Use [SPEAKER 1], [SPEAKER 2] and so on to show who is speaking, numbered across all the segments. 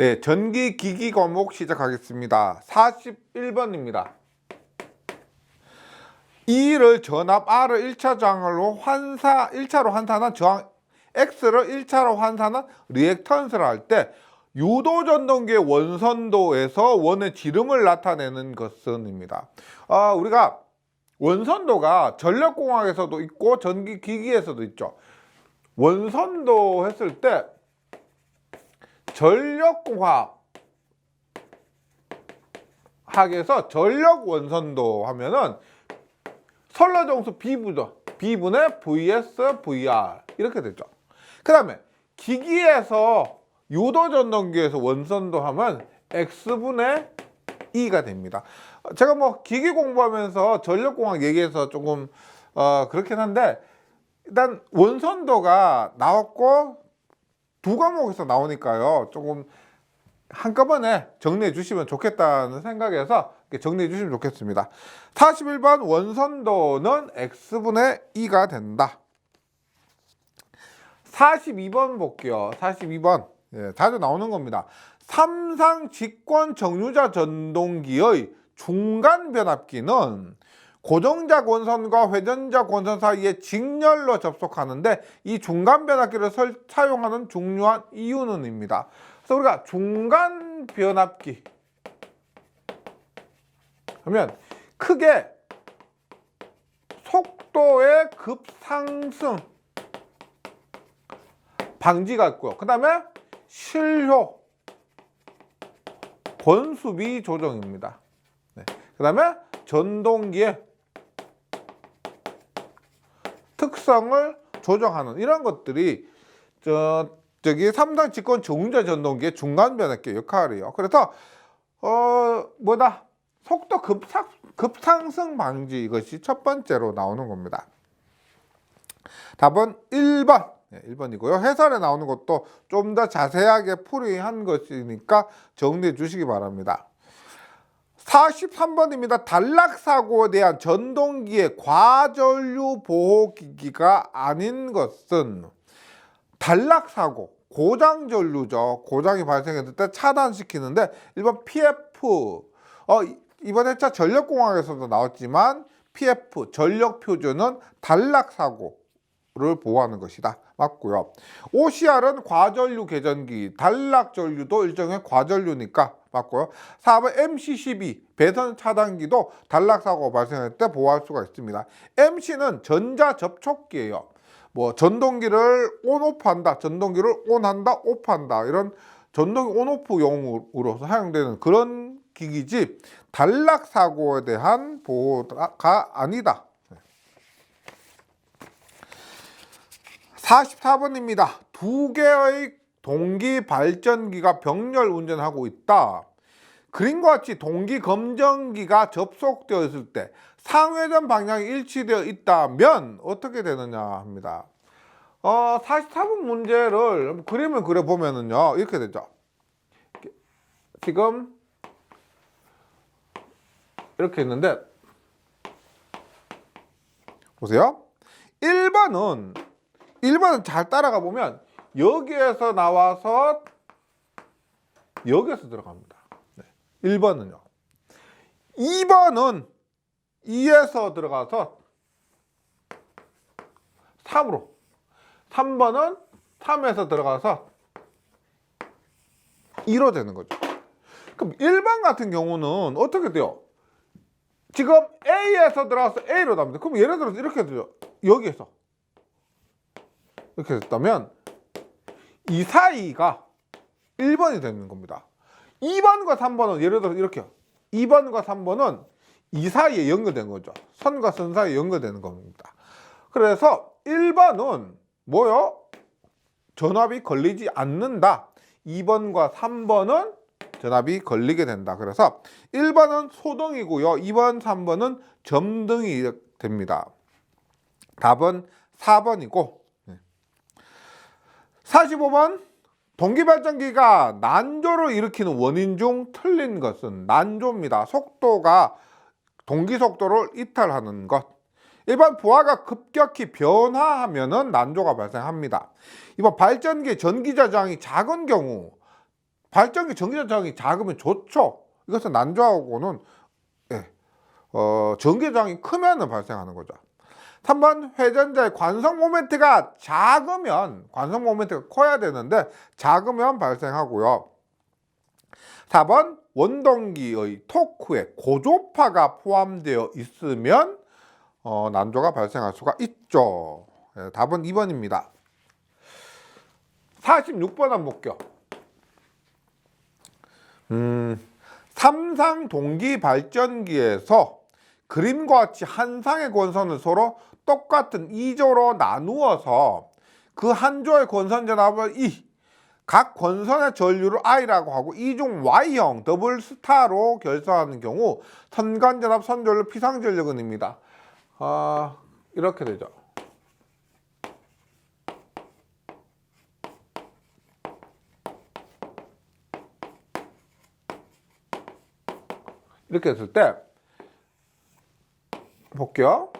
[SPEAKER 1] 네, 전기기기 과목 시작하겠습니다. 41번입니다. E를 전압 R을 1차 저항로 1차로 환산한 저항 X를 1차로 환산한 리액턴스를 할 때 유도 전동기의 원선도에서 원의 지름을 나타내는 것은입니다. 우리가 원선도가 전력공학에서도 있고 전기기기에서도 있죠. 원선도 했을 때 전력공학에서 전력 원선도 하면은 선로정수 B분의 VS, VR 이렇게 되죠. 그 다음에 기기에서 유도전동기에서 원선도 하면 X분의 E가 됩니다. 제가 뭐 기기 공부하면서 전력공학 얘기해서 조금 그렇긴 한데 일단 원선도가 나왔고 두 과목에서 나오니까요. 조금 한꺼번에 정리해 주시면 좋겠다는 생각에서 정리해 주시면 좋겠습니다. 41번 원선도는 X분의 E가 된다. 42번 볼게요. 42번 자주 나오는 겁니다. 삼상 직권 정류자 전동기의 중간 변압기는 고정자 권선과 회전자 권선 사이에 직렬로 접속하는데 이 중간 변압기를 사용하는 중요한 이유는입니다. 그래서 우리가 중간 변압기 하면 크게 속도의 급상승 방지가 있고요. 그 다음에 실효 권수비 조정입니다. 그 다음에 전동기의 특성을 조정하는 이런 것들이 삼상 직권 정류자 전동기의 중간 변압기 역할이에요. 그래서 속도 급상승 방지 이것이 첫 번째로 나오는 겁니다. 답은 1번. 1번이고요. 해설에 나오는 것도 좀 더 자세하게 풀이한 것이니까 정리해 주시기 바랍니다. 43번입니다. 단락사고에 대한 전동기의 과전류 보호기기가 아닌 것은 단락사고, 고장전류죠. 고장이 발생했을 때 차단시키는데 1번 PF 이번 회차 전력공학에서도 나왔지만 PF 전력표준은 단락사고를 보호하는 것이다. 맞고요. OCR은 과전류 개전기, 단락전류도 일종의 과전류니까 맞고요. 4번 MC12 배선 차단기도 단락사고 발생할 때 보호할 수가 있습니다. MC는 전자접촉기예요. 뭐 전동기를 온오프한다, 전동기를 온한다, 오프한다 이런 전동기 온오프용으로 사용되는 그런 기기지 단락사고에 대한 보호가 아니다. 44번입니다. 두 개의 동기 발전기가 병렬 운전하고 있다. 그림과 같이 동기 검정기가 접속되어 있을 때 상회전 방향이 일치되어 있다면 어떻게 되느냐 합니다. 44번 문제를 그림을 그려보면은요 이렇게 되죠. 지금 이렇게 있는데 보세요. 1번은 잘 따라가 보면 여기에서 나와서 여기에서 들어갑니다. 1번은요. 2번은 2에서 들어가서 3으로 3번은 3에서 들어가서 2로 되는 거죠. 그럼 1번 같은 경우는 어떻게 돼요? 지금 A에서 들어가서 A로 나옵니다. 그럼 예를 들어서 이렇게 되죠. 여기에서 이렇게 됐다면 이 사이가 1번이 되는 겁니다. 2번과 3번은 예를 들어서 이렇게요. 2번과 3번은 이 사이에 연결된 거죠. 선과 선 사이에 연결되는 겁니다. 그래서 1번은 뭐요? 전압이 걸리지 않는다. 2번과 3번은 전압이 걸리게 된다. 그래서 1번은 소등이고요. 2번, 3번은 점등이 됩니다. 답은 4번이고 45번 동기발전기가 난조를 일으키는 원인 중 틀린 것은 난조입니다. 속도가 동기속도를 이탈하는 것. 일반 부하가 급격히 변화하면 난조가 발생합니다. 이번 발전기의 전기저장이 작은 경우 발전기 전기 저항이 작으면 좋죠. 이것은 난조하고는 전기 저항이 크면 발생하는 거죠. 3번 회전자의 관성 모멘트가 작으면, 관성 모멘트가 커야 되는데 작으면 발생하고요. 4번 원동기의 토크에 고조파가 포함되어 있으면 난조가 발생할 수가 있죠. 답은 2번입니다. 46번 한번 볼게요. 삼상 동기 발전기에서 그림과 같이 한 상의 권선을 서로 똑같은 2조로 나누어서 그 한 조의 권선 전압을 E, 각 권선의 전류를 I라고 하고 이중 Y형 더블 스타로 결성하는 경우 선간전압 선전류 피상전력은 입니다. 이렇게 되죠. 이렇게 했을 때 볼게요.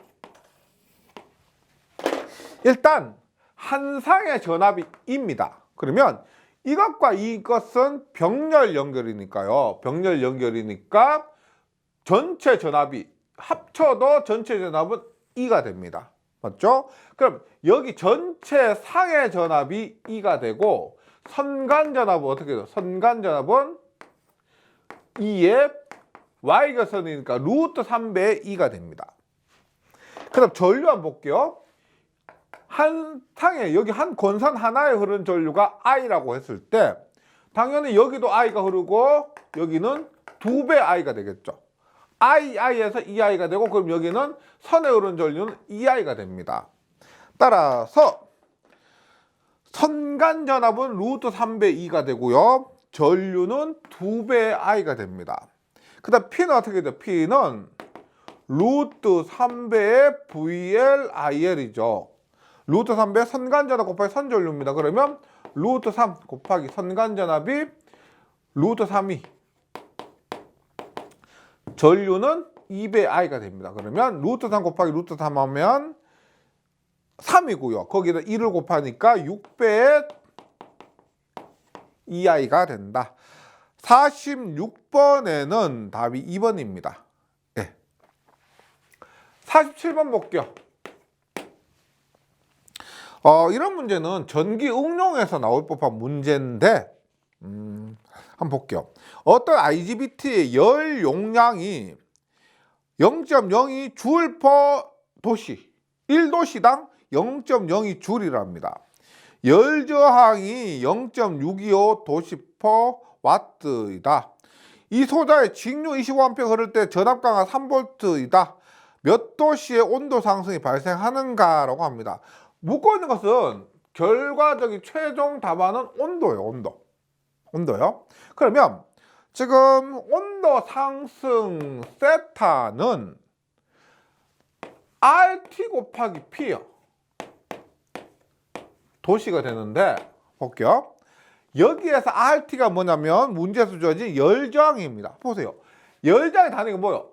[SPEAKER 1] 일단 한 상의 전압이 E입니다. 그러면 이것과 이것은 병렬 연결이니까요. 병렬 연결이니까 전체 전압이 합쳐도 전체 전압은 E가 됩니다. 맞죠? 그럼 여기 전체 상의 전압이 E가 되고 선간 전압은 어떻게 돼요? 선간 전압은 E의 Y좌선이니까 루트 3배의 E가 됩니다. 그럼 전류 한번 볼게요. 한 상에 여기 한 권선 하나에 흐른 전류가 I라고 했을 때 당연히 여기도 I가 흐르고 여기는 2배 I가 되겠죠. I에서 2I가 되고 그럼 여기는 선에 흐른 전류는 2I가 됩니다. 따라서 선간 전압은 루트 3배 E가 되고요. 전류는 2배 I가 됩니다. 그 다음 P는 어떻게 돼요? P는 루트 3배의 VLIL이죠. 루트 3배 선간전압 곱하기 선전류입니다. 그러면 루트 3 곱하기 선간전압이 루트 3이 전류는 2배 I가 됩니다. 그러면 루트 3 곱하기 루트 3 하면 3이고요. 거기다 2를 곱하니까 6배의 2I가 된다. 46번에는 답이 2번입니다. 47번 볼게요. 이런 문제는 전기 응용에서 나올 법한 문제인데 한번 볼게요. 어떤 IGBT의 열 용량이 0.02 줄 퍼 도시, 1도시당 0.02 줄이랍니다. 열 저항이 0.625 도시 퍼 와트이다. 이 소자의 직류 25A 흐를 때 전압 강하 3V이다. 몇 도시의 온도 상승이 발생하는가라고 합니다. 묻고 있는 것은 결과적인 최종 답안은 온도예요. 온도요. 그러면 지금 온도 상승 세타는 RT 곱하기 P요. 도시가 되는데 볼게요. 여기에서 RT가 뭐냐면 문제에서 주어진 열저항입니다. 보세요. 열저항의 단위가 뭐예요?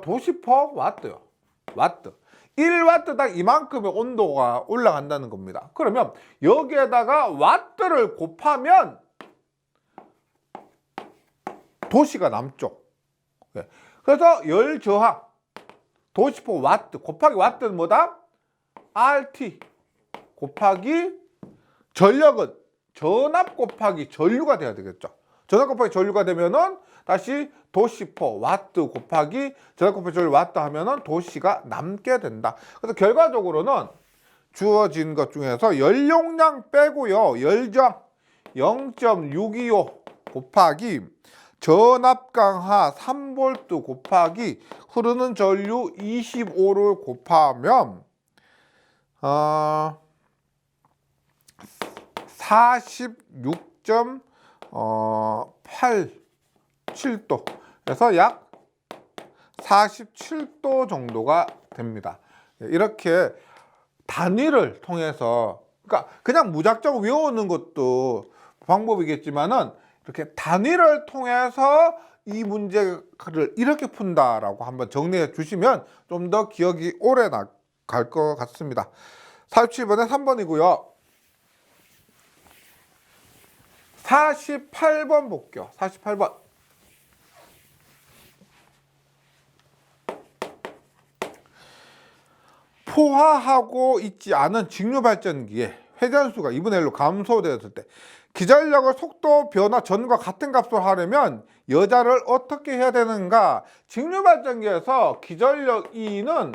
[SPEAKER 1] 도시 퍼 와트요. 와트. 1와트당 이만큼의 온도가 올라간다는 겁니다. 그러면 여기에다가 와트를 곱하면 도시가 남죠. 그래서 열 저항 도시 퍼 와트 곱하기 와트는 뭐다? RT 곱하기 전력은 전압 곱하기 전류가 돼야 되겠죠. 전압 곱하기 전류가 되면은 다시 도시 퍼 와트 곱하기 전압 곱하기 전류 와트 하면은 도시가 남게 된다. 그래서 결과적으로는 주어진 것 중에서 연용량 빼고요. 열저항 0.625 곱하기 전압 강하 3V 곱하기 흐르는 전류 25를 곱하면 46.87도 그래서 약 47도 정도가 됩니다. 이렇게 단위를 통해서 그냥 무작정 외우는 것도 방법이겠지만은 이렇게 단위를 통해서 이 문제를 이렇게 푼다라고 한번 정리해 주시면 좀 더 기억이 오래 갈 것 같습니다. 47번에 3번이고요. 48번 볼게요. 48번. 포화하고 있지 않은 직류발전기에 회전수가 2분의 1로 감소되었을 때 기전력을 속도 변화 전과 같은 값으로 하려면 여자를 어떻게 해야 되는가? 직류발전기에서 기전력 E는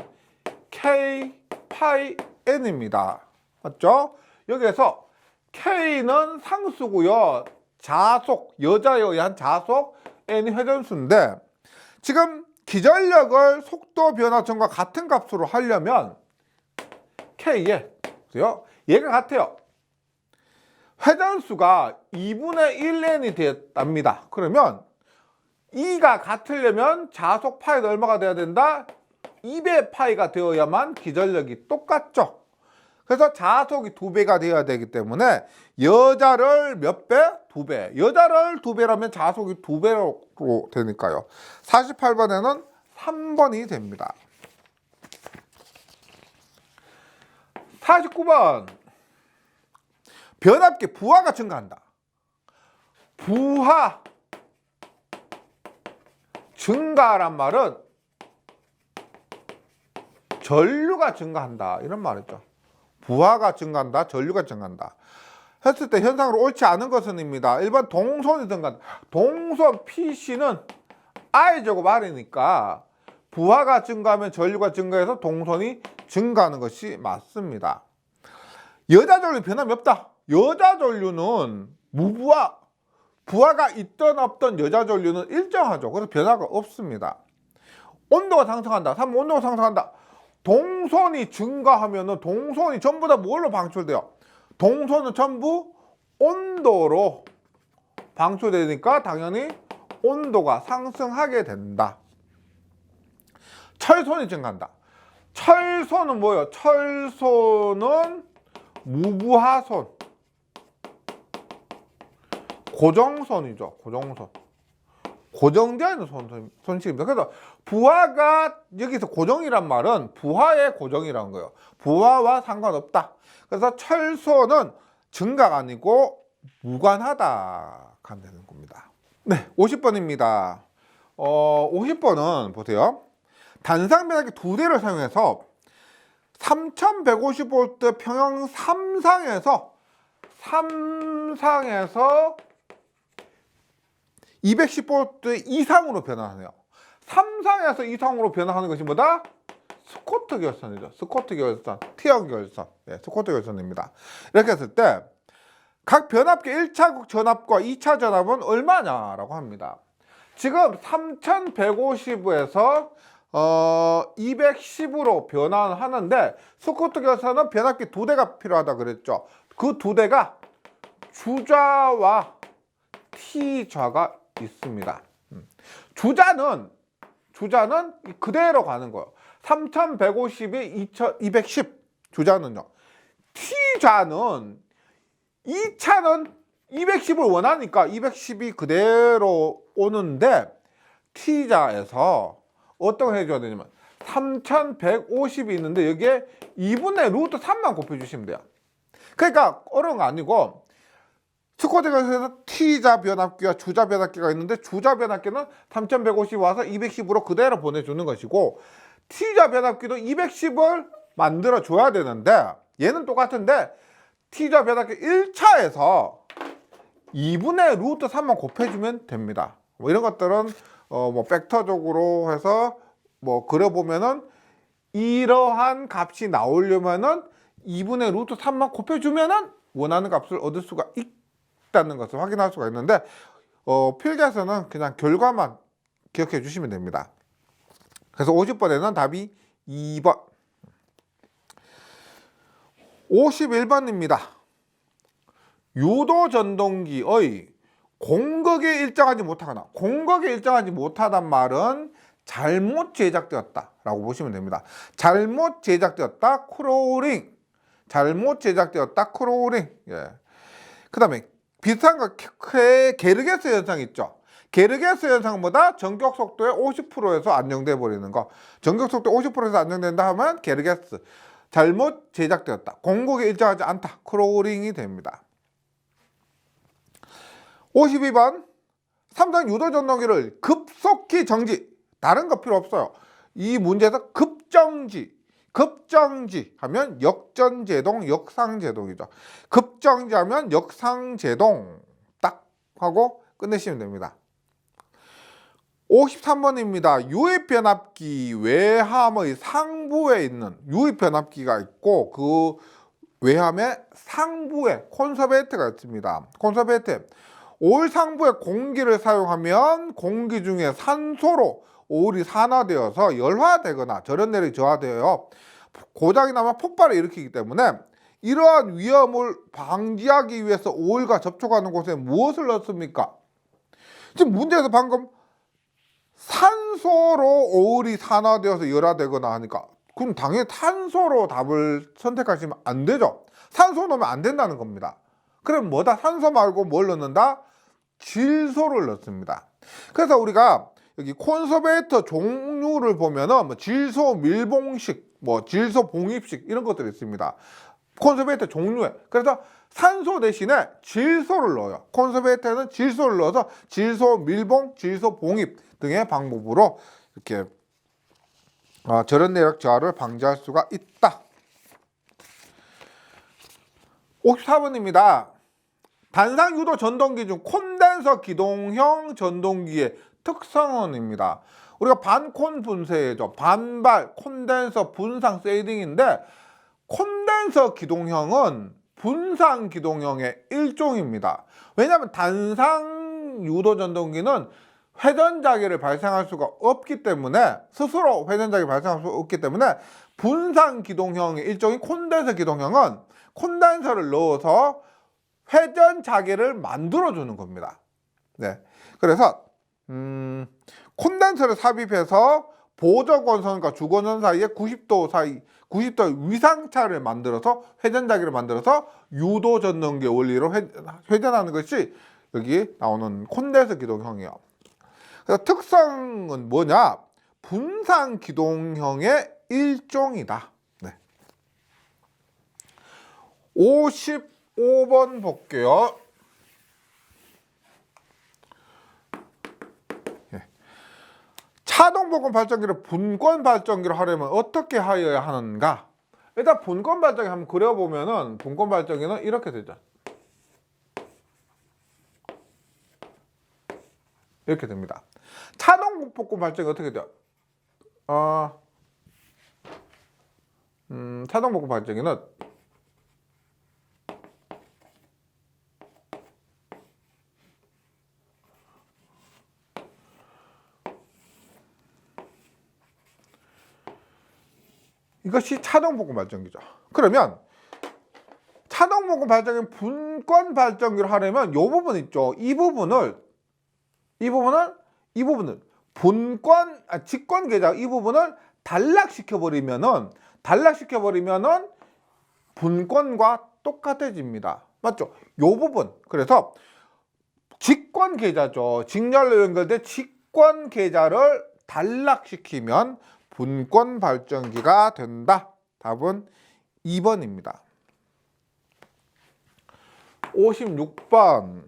[SPEAKER 1] K 파이 N입니다. 맞죠? 여기에서 K는 상수고요. 자속, 여자에 의한 자속, N이 회전수인데 지금 기전력을 속도 변화 전과 같은 값으로 하려면 K에 얘가 같아요. 회전수가 2분의 1n이 되었답니다. 그러면 E가 같으려면 자속 파이가 얼마가 돼야 된다? 2배 파이가 되어야만 기전력이 똑같죠. 그래서 자속이 2배가 되어야 되기 때문에 여자를 몇 배? 2배. 여자를 2배라면 자속이 2배로 되니까요. 48번에는 3번이 됩니다. 49번. 변압기 부하가 증가한다. 부하 증가란 말은 전류가 증가한다 이런 말이죠. 부하가 증가한다, 전류가 증가한다 했을 때 현상으로 옳지 않은 것은입니다. 1번 동선이 증가한다. 동선 PC는 I제곱 R이니까 부하가 증가하면 전류가 증가해서 동선이 증가하는 것이 맞습니다. 여자 전류 변함이 없다. 여자 전류는 무부하, 부하가 있던 없던 여자 전류는 일정하죠. 그래서 변화가 없습니다. 온도가 상승한다. 3번 온도가 상승한다. 동선이 증가하면은 동선이 전부 다 뭘로 방출돼요? 동선은 전부 온도로 방출되니까 당연히 온도가 상승하게 된다. 철선이 증가한다. 철선은 뭐예요? 철선은 무부하선, 고정선이죠. 고정선. 고정되어 있는 선식입니다. 그래서 부하가 여기서 고정이란 말은 부하의 고정이라는 거예요. 부하와 상관없다. 그래서 철선은 증가가 아니고 무관하다 하면 되는 겁니다. 네, 50번입니다. 50번은 보세요. 단상 변압기 2대를 사용해서 3150V 평형 3상에서 210V 이상으로 변화하네요. 3상에서 이상으로 변화하는 것이 뭐다? 스코트 결선이죠. 스코트 결선, 티어 결선, 스코트 결선입니다. 이렇게 했을 때 각 변압기 1차 전압과 2차 전압은 얼마냐라고 합니다. 지금 3150에서 210으로 변환하는데 스코트 결선은 변압기 2대가 필요하다 그랬죠. 그 2대가 주좌와 T좌가 있습니다. 주자는 그대로 가는 거예요. 3150이 210 주자는요. T좌는 2차는 210을 원하니까 210이 그대로 오는데 T좌에서 어떤 걸 해줘야 되냐면 3150이 있는데 여기에 2분의 루트 3만 곱해주시면 돼요. 그러니까 어려운 거 아니고 스코트에서 T자 변압기와 주자 변압기가 있는데 주자 변압기는 3150 와서 210으로 그대로 보내주는 것이고 T자 변압기도 210을 만들어 줘야 되는데 얘는 똑같은데 T자 변압기 1차에서 2분의 루트 3만 곱해주면 됩니다. 뭐 이런 것들은 뭐 벡터적으로 해서 뭐 그려보면은 이러한 값이 나오려면은 2분의 루트 3만 곱해주면은 원하는 값을 얻을 수가 있다는 것을 확인할 수가 있는데 필기에서는 그냥 결과만 기억해 주시면 됩니다. 그래서 50번에는 답이 2번. 51번입니다. 유도 전동기의 공극이 일정하지 못하거나 공극이 일정하지 못하단 말은 잘못 제작되었다 라고 보시면 됩니다. 잘못 제작되었다 크로링, 잘못 제작되었다 크로링. 그 다음에 비슷한 거 게르게스 현상 있죠. 게르게스 현상보다 전격 속도의 50%에서 안정돼 버리는 거. 전격 속도 50%에서 안정된다 하면 게르게스. 잘못 제작되었다. 공극이 일정하지 않다. 크로링이 됩니다. 52번 삼성 유도 전동기를 급속히 정지. 다른 거 필요 없어요. 이 문제에서 급정지 하면 역전제동, 역상제동이죠. 급정지하면 역상제동 딱 하고 끝내시면 됩니다. 53번입니다. 유입변압기 외함의 상부에 있는 유입변압기가 있고 그 외함의 상부에 콘서베이트가 있습니다. 콘서베이트. 올 상부에 공기를 사용하면 공기 중에 산소로 올이 산화되어서 열화되거나 절연 내력이 저하되어 고장이 나면 폭발을 일으키기 때문에 이러한 위험을 방지하기 위해서 올과 접촉하는 곳에 무엇을 넣습니까? 지금 문제에서 방금 산소로 올이 산화되어서 열화되거나 하니까 그럼 당연히 탄소로 답을 선택하시면 안 되죠. 산소 넣으면 안 된다는 겁니다. 그럼 뭐다? 산소 말고 뭘 넣는다? 질소를 넣습니다. 그래서 우리가 여기 콘서베이터 종류를 보면은 뭐 질소 밀봉식, 뭐 질소 봉입식 이런 것들이 있습니다. 콘서베이터 종류에. 그래서 산소 대신에 질소를 넣어요. 콘서베이터에는 질소를 넣어서 질소 밀봉, 질소 봉입 등의 방법으로 이렇게 절연 내력 저하를 방지할 수가 있다. 54번입니다. 단상 유도 전동기 중 콘덴서 기동형 전동기의 특성은입니다. 우리가 반콘 분쇄죠. 반발, 콘덴서, 분상, 세이딩인데 콘덴서 기동형은 분상 기동형의 일종입니다. 왜냐하면 단상 유도 전동기는 회전자기를 발생할 수가 없기 때문에 스스로 회전자기를 발생할 수 없기 때문에 분상 기동형의 일종인 콘덴서 기동형은 콘덴서를 넣어서 회전자기를 만들어주는 겁니다. 네, 그래서 콘덴서를 삽입해서 보조건선과 주건선 사이에 90도 위상차를 만들어서 회전자기를 만들어서 유도 전동기의 원리로 회전하는 것이 여기 나오는 콘덴서 기동형이에요. 그래서 특성은 뭐냐? 분상 기동형의 일종이다. 네. 55번 볼게요. 차동복권 발전기를 분권 발전기로 하려면 어떻게 하여야 하는가? 일단 분권 발전기 한번 그려보면은 분권 발전기는 이렇게 되죠. 이렇게 됩니다. 차동복권 발전기 어떻게 돼요? 차동복권 발전기는 이것이 차동복권 발전기죠. 그러면 차동복권 발전기 분권 발전기로 하려면 이 부분 있죠. 이 부분을 분권 직권 계좌 이 부분을 단락시켜 버리면은 분권과 똑같아집니다. 맞죠? 이 부분. 그래서 직권 계좌죠. 직렬로 연결된 직권 계좌를 단락시키면 분권 발전기가 된다. 답은 2번입니다. 56번.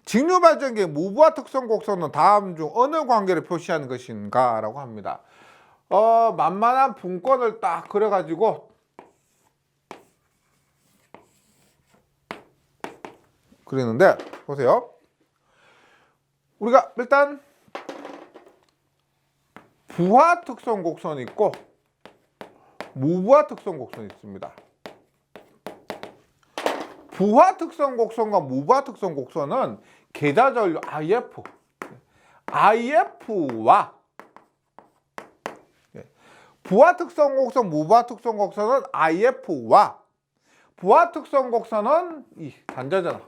[SPEAKER 1] 직류 발전기의 무부하 특성 곡선은 다음 중 어느 관계를 표시하는 것인가? 라고 합니다. 만만한 분권을 딱 그려가지고 그리는데 보세요. 우리가 일단 부하 특성 곡선이 있고 무부하 특성 곡선이 있습니다. 부하 특성 곡선과 무부하 특성 곡선은 계좌 전류 IF와 부하 특성 곡선, 무부하 특성 곡선은 IF와 부하 특성 곡선은 이 단자잖아.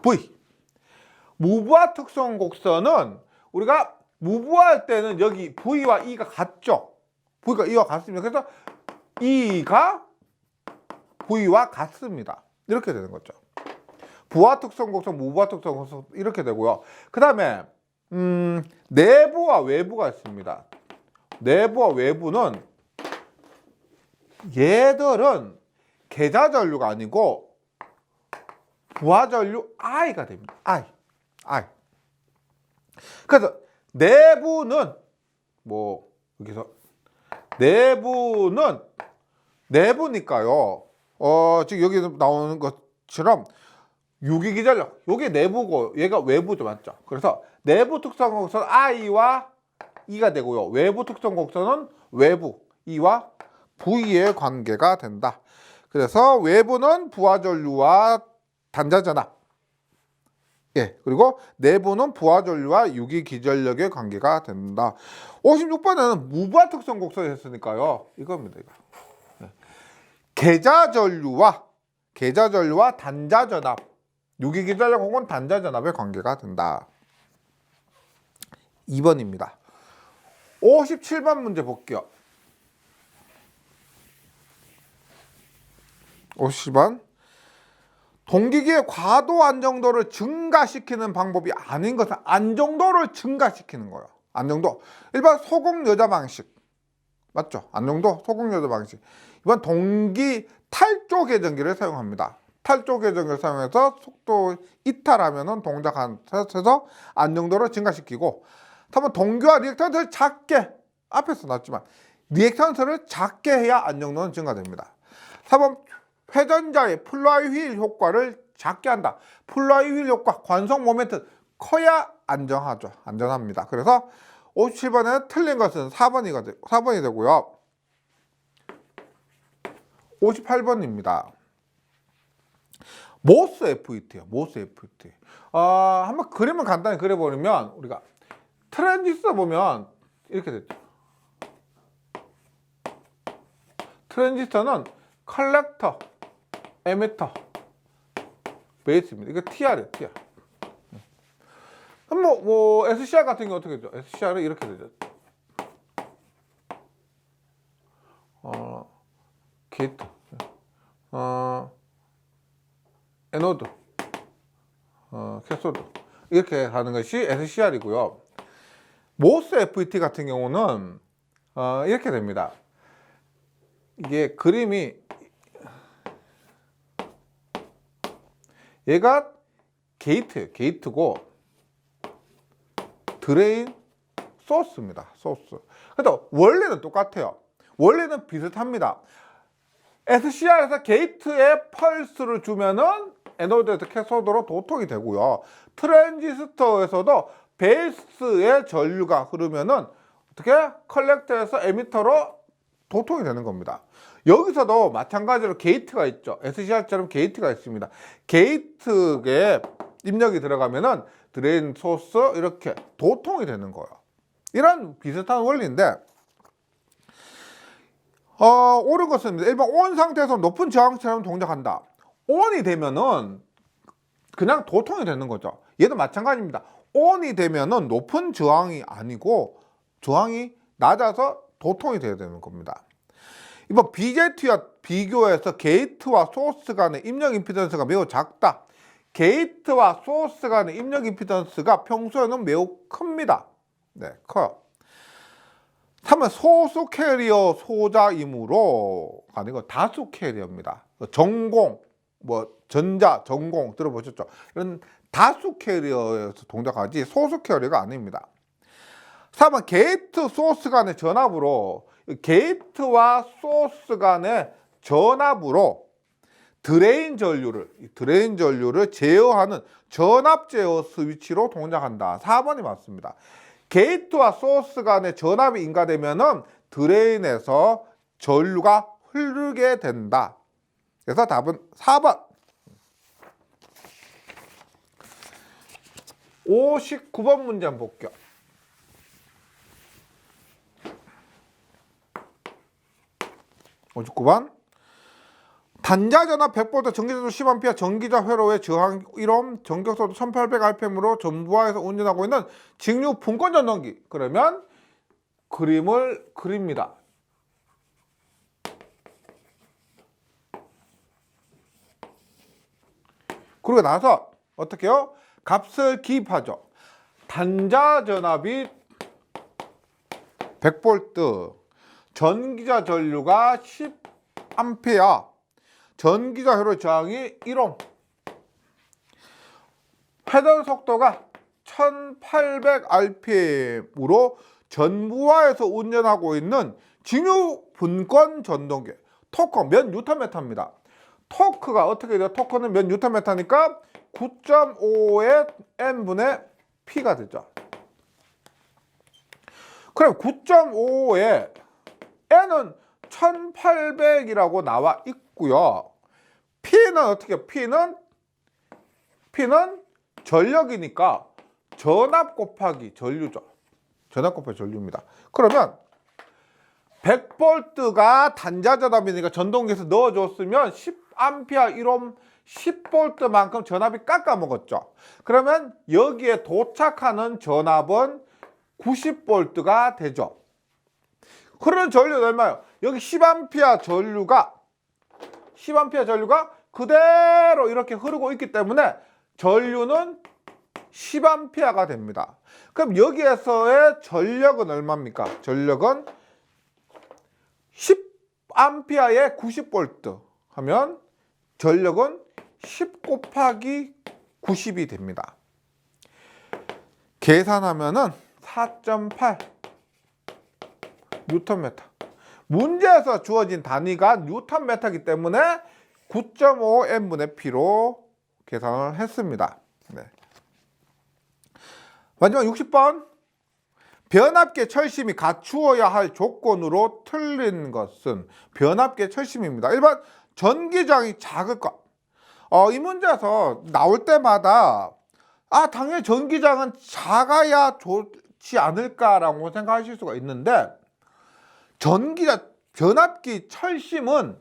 [SPEAKER 1] V. 무부하 특성 곡선은 우리가 무부하할 때는 여기 V와 E가 같죠. V가 E와 같습니다. 그래서 E가 V와 같습니다. 이렇게 되는 거죠. 부하 특성 곡선, 무부하 특성 곡선 이렇게 되고요. 그 다음에 내부와 외부가 있습니다. 내부와 외부는 얘들은 계좌 전류가 아니고 부하전류 I가 됩니다. I. 그래서 내부는 뭐 여기서 내부니까요. 지금 여기 나오는 것처럼 유기기전력 요게 내부고 얘가 외부죠, 맞죠? 그래서 내부 특성 곡선 I와 E가 되고요. 외부 특성 곡선은 외부 E와 V의 관계가 된다. 그래서 외부는 부하전류와 단자전압, 예, 그리고 내부는 부하전류와 유기기전력의 관계가 된다. 56번에는 무부하 특성 곡선이 했으니까요. 이겁니다. 이거. 네. 계자전류와 단자전압, 유기기전력 혹은 단자전압의 관계가 된다. 2번입니다. 57번 문제 볼게요. 50번. 동기기의 과도 안정도를 증가시키는 방법이 아닌 것은 안정도를 증가시키는 거예요. 안정도. 일반 소공여자 방식. 맞죠? 안정도, 소공여자 방식. 이번 동기 탈조 계전기를 사용합니다. 탈조 계전기를 사용해서 속도 이탈하면은 동작해서 안정도를 증가시키고, 3번 동기와 리액턴트를 작게, 앞에서 나왔지만 리액턴트를 작게 해야 안정도는 증가됩니다. 4번 회전자의 플라이휠 효과를 작게 한다. 플라이휠 효과, 관성 모멘트 커야 안전합니다. 그래서 57번에는 틀린 것은 4번이 되고요. 58번입니다. 모스 FET요. 모스 FET. 한번 그림을 간단히 그려버리면 우리가 트랜지스터 보면 이렇게 됐죠. 트랜지스터는 컬렉터, 에미터, 베이스입니다. 이거 TR이에요, TR. 그럼 뭐 SCR 같은 경우 어떻게 되죠? SCR은 이렇게 되죠. 게이트, 에노드, 캐소드 이렇게 하는 것이 SCR이고요. 모스 FET 같은 경우는 이렇게 됩니다. 이게 그림이 얘가 게이트고 드레인 소스입니다. 소스. 그래도 원리는 똑같아요. 원리는 비슷합니다. SCR에서 게이트에 펄스를 주면은 에노드에서 캐소드로 도통이 되고요. 트랜지스터에서도 베이스에 전류가 흐르면은 어떻게 컬렉터에서 에미터로 도통이 되는 겁니다. 여기서도 마찬가지로 게이트가 있죠. SCR처럼 게이트가 있습니다. 게이트에 입력이 들어가면은 드레인 소스 이렇게 도통이 되는 거예요. 이런 비슷한 원리인데 옳은 것은 일반 온 상태에서 높은 저항처럼 동작한다. 온이 되면은 그냥 도통이 되는 거죠. 얘도 마찬가지입니다. 온이 되면은 높은 저항이 아니고 저항이 낮아서 도통이 돼야 되는 겁니다. 이번 BJT와 비교해서 게이트와 소스 간의 입력 임피던스가 매우 작다. 게이트와 소스 간의 입력 임피던스가 평소에는 매우 큽니다. 네, 커요. 3번 소수 캐리어 소자이므로 아니고 다수 캐리어입니다. 전공, 전자, 전공 들어보셨죠? 이런 다수 캐리어에서 동작하지 소수 캐리어가 아닙니다. 4번 게이트 소스 간의 전압으로 게이트와 소스 간의 전압으로 드레인 전류를 제어하는 전압 제어 스위치로 동작한다. 4번이 맞습니다. 게이트와 소스 간의 전압이 인가되면은 드레인에서 전류가 흐르게 된다. 그래서 답은 4번. 59번 문제 한번 볼게요. 59번. 단자전압 100V 전기자도 10A 전기자 회로의 저항 1옴 전격속도 1800rpm으로 전부하에서 운전하고 있는 직류 분권 전동기. 그러면 그림을 그립니다. 그리고 나서 어떻게 해요? 값을 기입하죠. 단자전압이 100V, 전기자 전류가 10A, 전기자 회로의 저항이 1옴. 회전 속도가 1800rpm으로 전부하에서 운전하고 있는 진유 분권 전동기 토크 몇 뉴턴미터입니다. 토크가 어떻게 돼요? 토크는 몇 뉴턴미터니까 9.5의 n분의 p가 되죠. 그럼 9.5의 n은 1800이라고 나와 있고요. p는 어떻게? p는 전력이니까 전압 곱하기 전류죠. 전압 곱하기 전류입니다. 그러면 100V가 단자 전압이니까 전동기에서 넣어줬으면 10A 1옴 10V만큼 전압이 깎아먹었죠. 그러면 여기에 도착하는 전압은 90V가 되죠. 그러면 전류는 얼마예요? 여기 10A 전류가 그대로 이렇게 흐르고 있기 때문에 전류는 10A가 됩니다. 그럼 여기에서의 전력은 얼마입니까? 전력은 10A에 90V 하면 전력은 10 곱하기 90이 됩니다. 계산하면은 4.8 뉴턴미터. 문제에서 주어진 단위가 뉴턴미터이기 때문에 9.5 n분의 p로 계산을 했습니다. 네. 마지막 60번. 변압계 철심이 갖추어야 할 조건으로 틀린 것은 변압계 철심입니다. 1번 전기장이 작을 것. 이 문제에서 나올 때마다 당연히 전기장은 작아야 좋지 않을까라고 생각하실 수가 있는데 변압기 철심은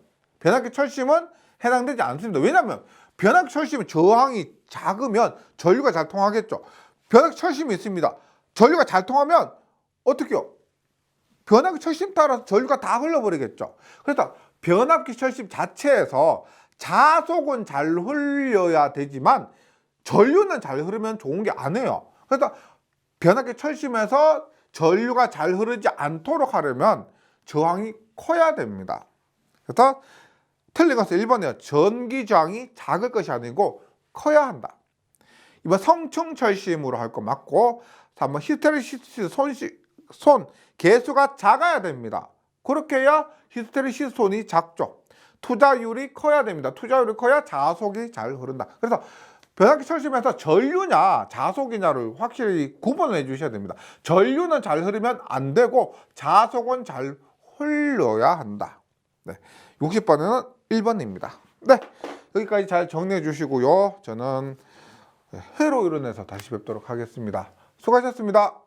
[SPEAKER 1] 해당되지 않습니다. 왜냐하면 변압기 철심은 저항이 작으면 전류가 잘 통하겠죠. 변압기 철심이 있습니다. 전류가 잘 통하면 어떻게요? 변압기 철심 따라서 전류가 다 흘러버리겠죠. 그래서 변압기 철심 자체에서 자속은 잘 흘려야 되지만 전류는 잘 흐르면 좋은 게 아니에요. 그래서 변압기 철심에서 전류가 잘 흐르지 않도록 하려면 저항이 커야 됩니다. 그래서 틀린 것은 1번이에요. 전기저항이 작을 것이 아니고 커야 한다. 2번 성층철심으로 할 거 맞고 3번 히스테리시스 손 개수가 작아야 됩니다. 그렇게 해야 히스테리시스 손이 작죠. 투자율이 커야 됩니다. 투자율이 커야 자속이 잘 흐른다. 그래서 변압기 철심에서 전류냐 자속이냐를 확실히 구분을 해 주셔야 됩니다. 전류는 잘 흐르면 안 되고 자속은 잘 흘러야 한다. 네, 60번은 1번입니다. 네, 여기까지 잘 정리해 주시고요. 저는 회로 이론에서 다시 뵙도록 하겠습니다. 수고하셨습니다.